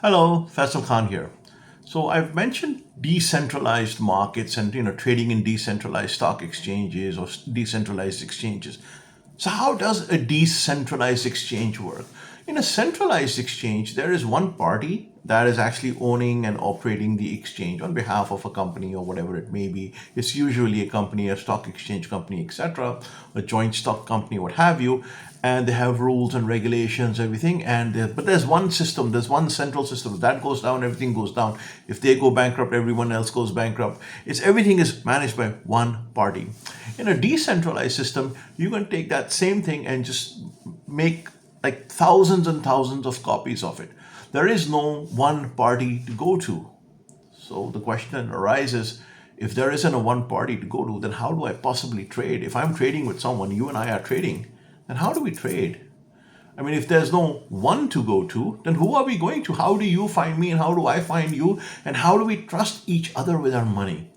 Hello, Faisal Khan here. So I've mentioned decentralized markets and trading in decentralized stock exchanges or decentralized exchanges. So how does a decentralized exchange work? In a centralized exchange, there is one party that is actually owning and operating the exchange on behalf of a company or whatever it may be. It's usually a company, a stock exchange company, etc., a joint stock company, what have you. And they have rules and regulations, everything. But there's one system, there's one central system. If that goes down, everything goes down. If they go bankrupt, everyone else goes bankrupt. Everything is managed by one party. In a decentralized system, you can take that same thing and just make like thousands and thousands of copies of it. There is no one party to go to. So the question arises, if there isn't a one party to go to, then how do I possibly trade? If I'm trading with someone, you and I are trading, then how do we trade? I mean, if there's no one to go to, then who are we going to? How do you find me and how do I find you? And how do we trust each other with our money?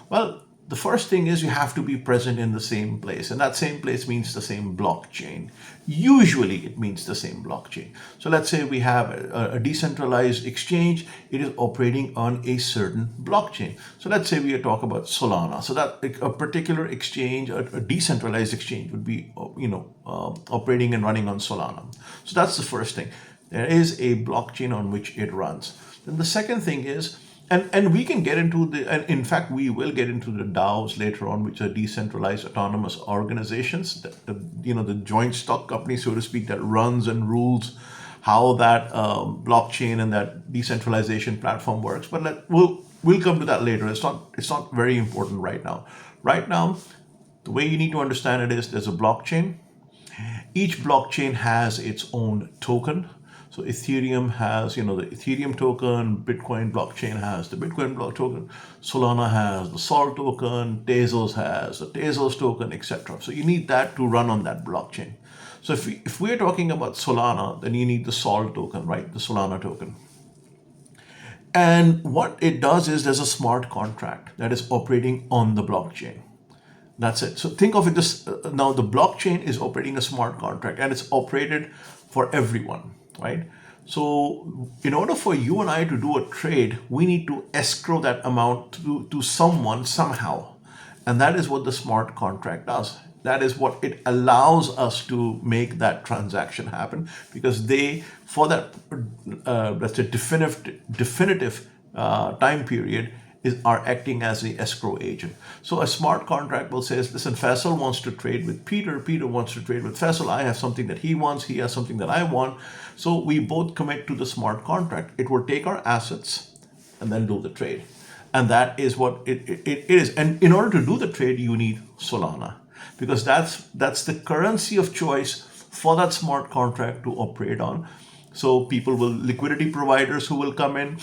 Well, the first thing is you have to be present in the same place, and that same place means the same blockchain. Usually it means the same blockchain. So let's say we have a decentralized exchange. It is operating on a certain blockchain. So let's say we talk about Solana. So that a particular exchange, a decentralized exchange would be, operating and running on Solana. So that's the first thing. There is a blockchain on which it runs. Then the second thing is, and we can get into and in fact, we will get into the DAOs later on, which are decentralized autonomous organizations, the joint stock company, so to speak, that runs and rules how that blockchain and that decentralization platform works. But we'll come to that later. It's not very important right now. Right now, the way you need to understand it is there's a blockchain. Each blockchain has its own token. So Ethereum has, the Ethereum token, Bitcoin blockchain has the Bitcoin block token, Solana has the Sol token, Tezos has the Tezos token, etc. So you need that to run on that blockchain. So if we're talking about Solana, then you need the Sol token, right? The Solana token. And what it does is there's a smart contract that is operating on the blockchain. That's it. So think of it this, now the blockchain is operating a smart contract and it's operated for everyone. Right? So in order for you and I to do a trade, we need to escrow that amount to someone somehow. And that is what the smart contract does. That is what it allows us to make that transaction happen, because for that, let's say definitive time period, are acting as the escrow agent. So a smart contract will say, listen, Faisal wants to trade with Peter. Peter wants to trade with Faisal. I have something that he wants. He has something that I want. So we both commit to the smart contract. It will take our assets and then do the trade. And that is what it is. And in order to do the trade, you need Solana, because that's the currency of choice for that smart contract to operate on. So liquidity providers who will come in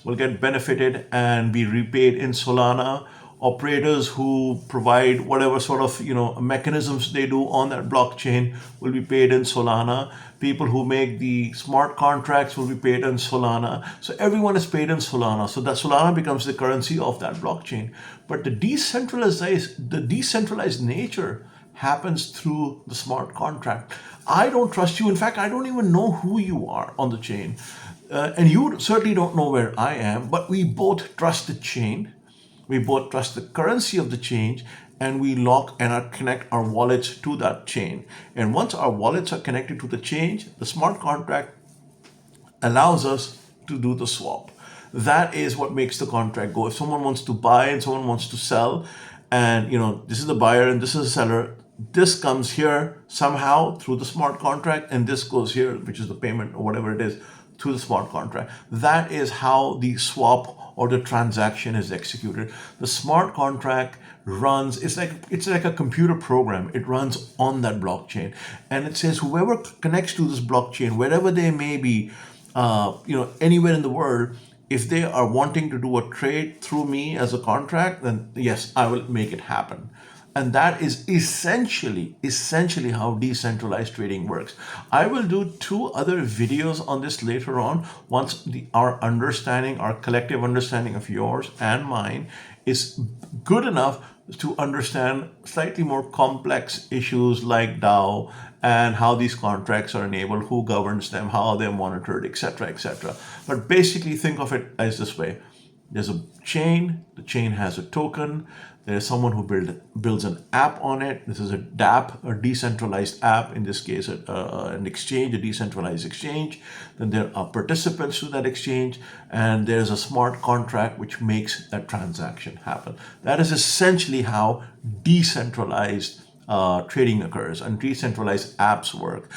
will get benefited and be repaid in Solana. Operators who provide whatever sort of mechanisms they do on that blockchain will be paid in Solana. People who make the smart contracts will be paid in Solana. So everyone is paid in Solana. So that Solana becomes the currency of that blockchain. But the decentralized nature happens through the smart contract. I don't trust you. In fact, I don't even know who you are on the chain. And you certainly don't know where I am, but we both trust the chain. We both trust the currency of the chain, and we lock and connect our wallets to that chain. And once our wallets are connected to the chain, the smart contract allows us to do the swap. That is what makes the contract go. If someone wants to buy and someone wants to sell, and this is the buyer and this is the seller, this comes here somehow through the smart contract, and this goes here, which is the payment or whatever it is, through the smart contract. That is how the swap or the transaction is executed. The smart contract runs, it's like a computer program. It runs on that blockchain, and it says whoever connects to this blockchain, wherever they may be, anywhere in the world, if they are wanting to do a trade through me as a contract, then yes, I will make it happen. And that is essentially how decentralized trading works. I will do 2 other videos on this later on, once our collective understanding of yours and mine is good enough to understand slightly more complex issues like DAO and how these contracts are enabled, who governs them, how they're monitored, etc., etc. But basically, think of it as this way. There's a chain, the chain has a token, there's someone who builds an app on it. This is a DApp, a decentralized app, in this case, an exchange, a decentralized exchange. Then there are participants to that exchange, and there's a smart contract which makes that transaction happen. That is essentially how decentralized trading occurs and decentralized apps work.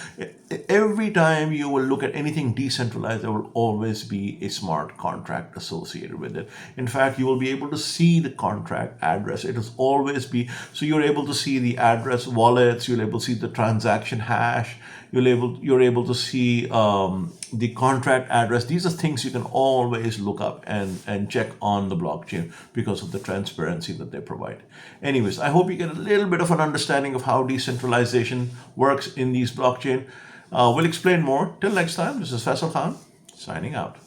Every time you will look at anything decentralized, there will always be a smart contract associated with it. In fact, you will be able to see the contract address. It will always be, so you're able to see the address wallets, you're able to see the transaction hash, you're able to see the contract address. These are things you can always look up and check on the blockchain because of the transparency that they provide. Anyways, I hope you get a little bit of an understanding of how decentralization works in these blockchain. We'll explain more. Till next time, this is Faisal Khan signing out.